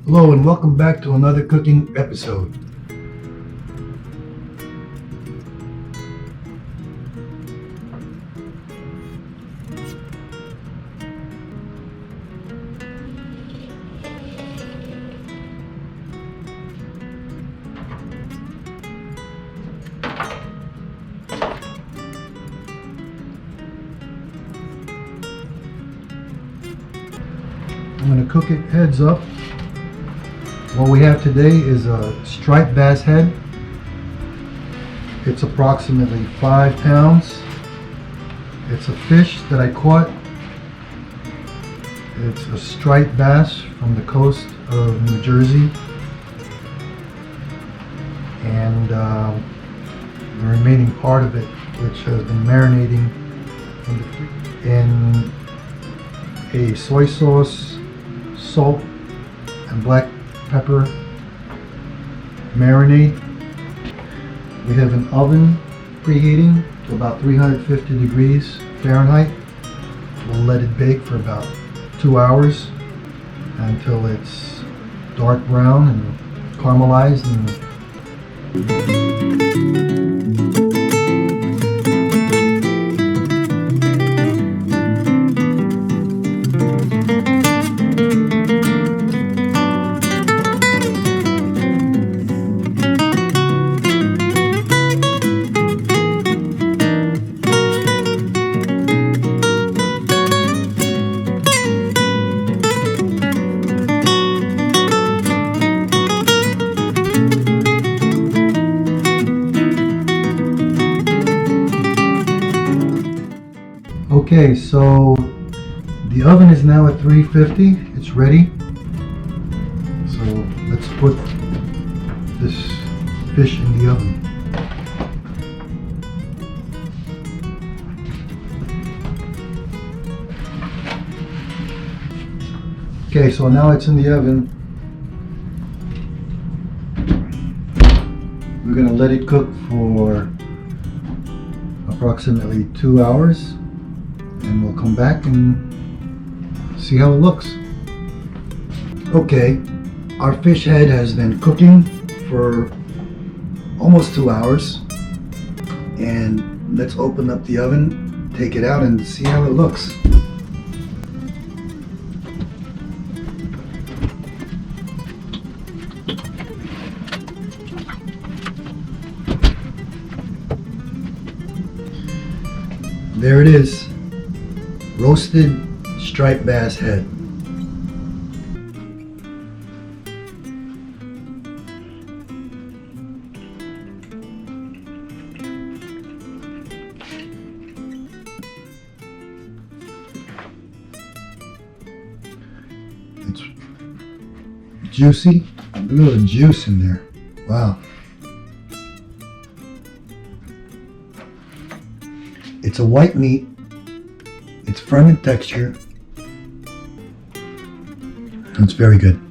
Hello and welcome back to another cooking episode. I'm going to cook it heads up. What we have today is a striped bass head. It's approximately 5 pounds. It's a fish that I caught. It's a striped bass from the coast of New Jersey. And the remaining part of it, which has been marinating in a soy sauce, salt, and black pepper marinade. We have an oven preheating to about 350 degrees Fahrenheit. We'll let it bake for about 2 hours until it's dark brown and caramelized. Okay, so the oven is now at 350. It's ready. So let's put this fish in the oven. Okay, so now it's in the oven. We're going to let it cook for approximately 2 hours. And we'll come back and see how it looks. Okay, our fish head has been cooking for almost 2 hours. And let's open up the oven, take it out, and see how it looks. There it is. Roasted striped bass head. It's juicy. Look at the juice in there. Wow. It's a white meat. It's firm in texture. It's very good.